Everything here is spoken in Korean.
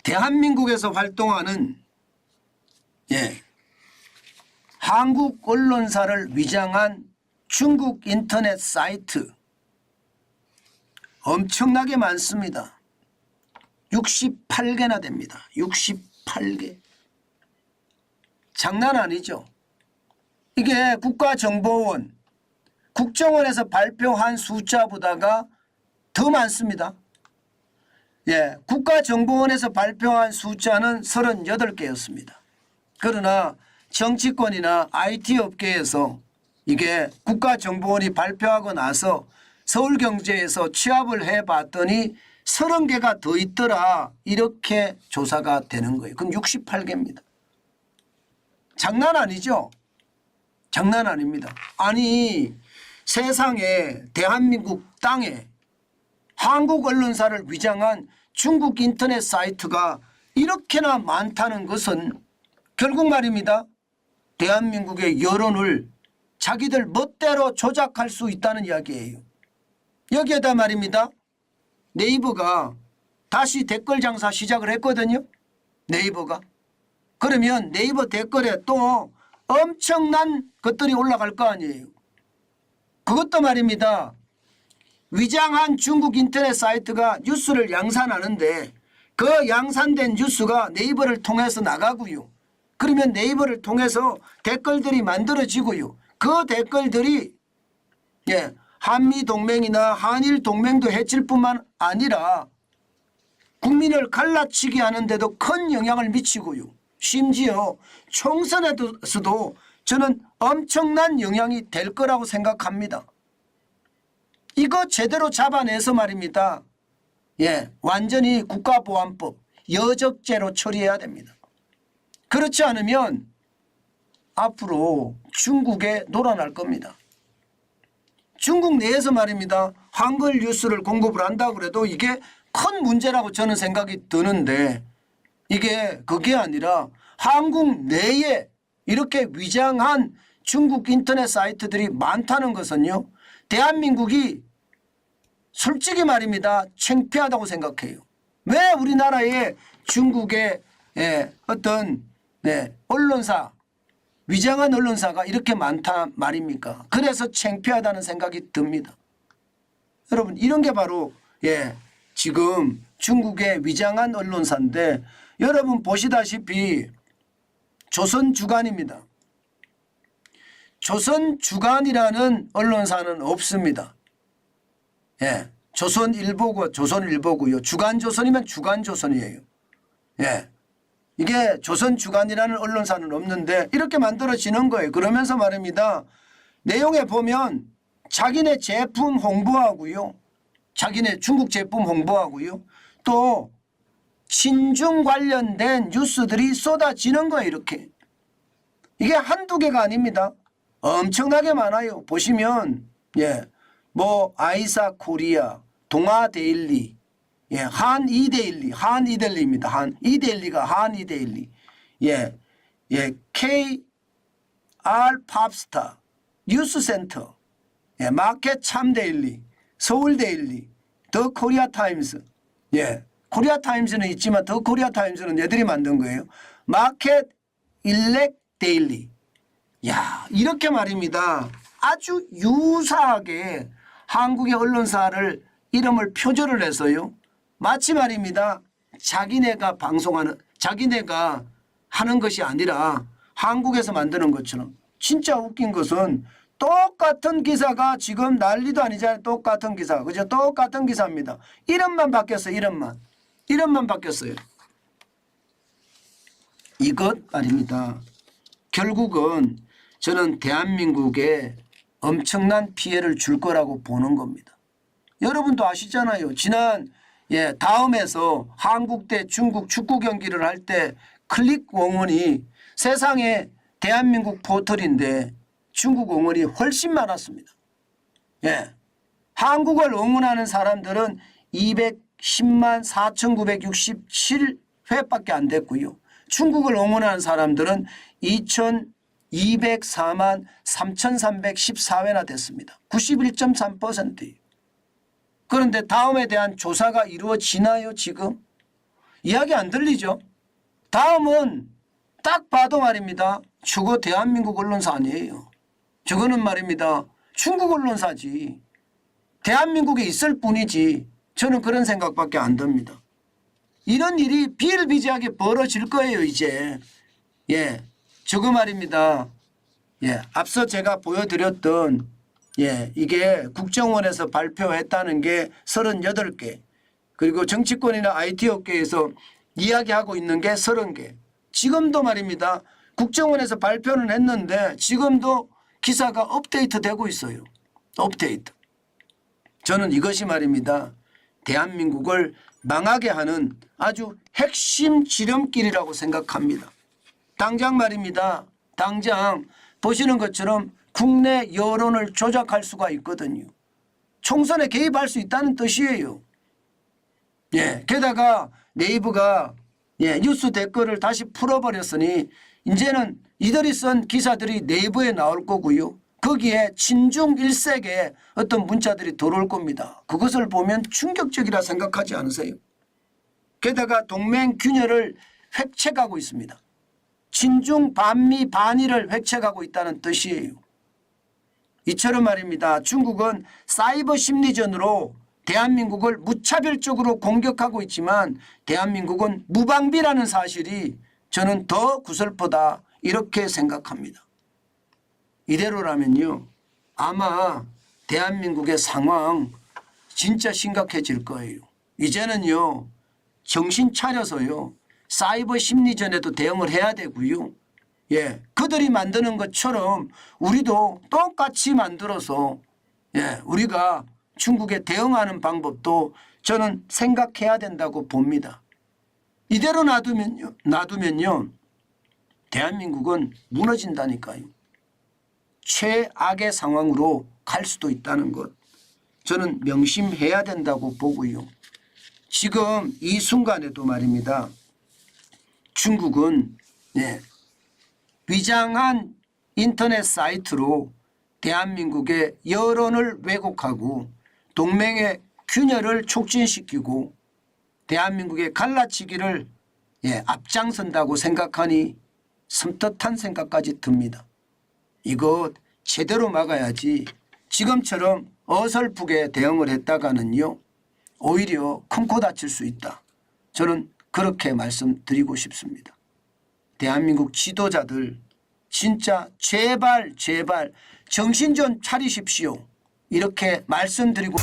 대한민국에서 활동하는 한국 언론사를 위장한 중국 인터넷 사이트 엄청나게 많습니다. 68개나 됩니다. 68개. 장난 아니죠. 이게 국가정보원, 국정원에서 발표한 숫자보다가 더 많습니다. 국가정보원에서 발표한 숫자는 38개였습니다. 그러나 정치권이나 IT 업계에서 이게 국가정보원이 발표하고 나서 서울경제에서 취합을 해봤더니 30개가 더 있더라. 이렇게 조사가 되는 거예요. 그럼 68개입니다. 장난 아니죠? 장난 아닙니다. 아니 세상에 대한민국 땅에 한국 언론사를 위장한 중국 인터넷 사이트가 이렇게나 많다는 것은 결국 말입니다. 대한민국의 여론을 자기들 멋대로 조작할 수 있다는 이야기예요. 여기에다 말입니다. 네이버가 다시 댓글 장사 시작을 했거든요. 네이버가. 그러면 네이버 댓글에 또 엄청난 것들이 올라갈 거 아니에요. 그것도 말입니다. 위장한 중국 인터넷 사이트가 뉴스를 양산하는데 그 양산된 뉴스가 네이버를 통해서 나가고요. 그러면 네이버를 통해서 댓글들이 만들어지고요. 그 댓글들이 한미동맹이나 한일동맹도 해칠 뿐만 아니라 국민을 갈라치게 하는데도 큰 영향을 미치고요. 심지어 총선에서도 저는 엄청난 영향이 될 거라고 생각합니다. 이거 제대로 잡아내서 말입니다. 완전히 국가보안법 여적죄로 처리해야 됩니다. 그렇지 않으면 앞으로 중국에 놀아날 겁니다. 중국 내에서 말입니다. 한글 뉴스를 공급을 한다고 그래도 이게 큰 문제라고 저는 생각이 드는데 이게 그게 아니라 한국 내에 이렇게 위장한 중국 인터넷 사이트들이 많다는 것은요. 대한민국이 솔직히 말입니다. 창피하다고 생각해요. 왜 우리나라에 중국의 어떤 언론사 위장한 언론사가 이렇게 많다 말입니까? 그래서 창피하다는 생각이 듭니다. 여러분 이런 게 바로 지금 중국의 위장한 언론사인데 여러분 보시다시피 조선주간입니다. 조선주간이라는 언론사는 없습니다. 조선일보고요. 주간조선이면 주간조선이에요. 이게 조선주간이라는 언론사는 없는데 이렇게 만들어지는 거예요. 그러면서 말입니다. 내용에 보면 자기네 제품 홍보하고요. 자기네 중국 제품 홍보하고요. 또 친중 관련된 뉴스들이 쏟아지는 거예요. 이렇게. 이게 한두 개가 아닙니다. 엄청나게 많아요. 보시면 아이사 코리아, 동아데일리, 한이데일리입니다. 이데일리가 한이데일리, KR 팝스타, 뉴스센터, 마켓 참데일리, 서울데일리, 더 코리아 타임스, 코리아 타임스는 있지만 더 코리아 타임스는 얘들이 만든 거예요. 마켓 일렉 데일리. 이렇게 말입니다. 아주 유사하게 한국의 언론사를 이름을 표절을 해서요. 마치 말입니다. 자기네가 방송하는 자기네가 하는 것이 아니라 한국에서 만드는 것처럼. 진짜 웃긴 것은 똑같은 기사가 지금 난리도 아니잖아요. 똑같은 기사. 그죠? 똑같은 기사입니다. 이름만 바뀌었어요. 이름만 바뀌었어요. 이것 말입니다. 결국은 저는 대한민국에 엄청난 피해를 줄 거라고 보는 겁니다. 여러분도 아시잖아요. 지난 다음에서 한국 대 중국 축구 경기를 할 때 클릭 응원이 세상에 대한민국 포털인데 중국 응원이 훨씬 많았습니다. 한국을 응원하는 사람들은 210만 4,967회밖에 안 됐고요. 중국을 응원하는 사람들은 2,204만 3,314회나 됐습니다. 91.3%예요. 그런데 다음에 대한 조사가 이루어지나요 지금? 이야기 안 들리죠? 다음은 딱 봐도 말입니다. 저거 대한민국 언론사 아니에요. 저거는 말입니다. 중국 언론사지. 대한민국에 있을 뿐이지. 저는 그런 생각밖에 안 듭니다. 이런 일이 비일비재하게 벌어질 거예요 이제. 예, 저거 말입니다. 예, 앞서 제가 보여드렸던 이게 국정원에서 발표했다는 게 38개, 그리고 정치권이나 IT 업계에서 이야기하고 있는 게 30개. 지금도 말입니다. 국정원에서 발표는 했는데 지금도 기사가 업데이트 되고 있어요. 업데이트. 저는 이것이 말입니다. 대한민국을 망하게 하는 아주 핵심 지름길이라고 생각합니다. 당장 말입니다. 당장 보시는 것처럼 국내 여론을 조작할 수가 있거든요. 총선에 개입할 수 있다는 뜻이에요. 예, 게다가 네이버가 뉴스 댓글을 다시 풀어버렸으니 이제는 이들이 쓴 기사들이 네이버에 나올 거고요. 거기에 친중 일색의 어떤 문자들이 들어올 겁니다. 그것을 보면 충격적이라 생각하지 않으세요? 게다가 동맹 균열을 획책하고 있습니다. 친중 반미 반의를 획책하고 있다는 뜻이에요. 이처럼 말입니다. 중국은 사이버 심리전으로 대한민국을 무차별적으로 공격하고 있지만 대한민국은 무방비라는 사실이 저는 더 구슬프다 이렇게 생각합니다. 이대로라면요 아마 대한민국의 상황 진짜 심각해질 거예요. 이제는요 정신 차려서요 사이버 심리전에도 대응을 해야 되고요. 예, 그들이 만드는 것처럼 우리도 똑같이 만들어서 우리가 중국에 대응하는 방법도 저는 생각해야 된다고 봅니다. 이대로 놔두면요 대한민국은 무너진다니까요. 최악의 상황으로 갈 수도 있다는 것 저는 명심해야 된다고 보고요. 지금 이 순간에도 말입니다. 중국은 위장한 인터넷 사이트로 대한민국의 여론을 왜곡하고 동맹의 균열을 촉진시키고 대한민국의 갈라치기를 앞장선다고 생각하니 섬뜩한 생각까지 듭니다. 이거 제대로 막아야지 지금처럼 어설프게 대응을 했다가는요 오히려 큰 코 다칠 수 있다. 저는 그렇게 말씀드리고 싶습니다. 대한민국 지도자들 진짜 제발 정신 좀 차리십시오. 이렇게 말씀드리고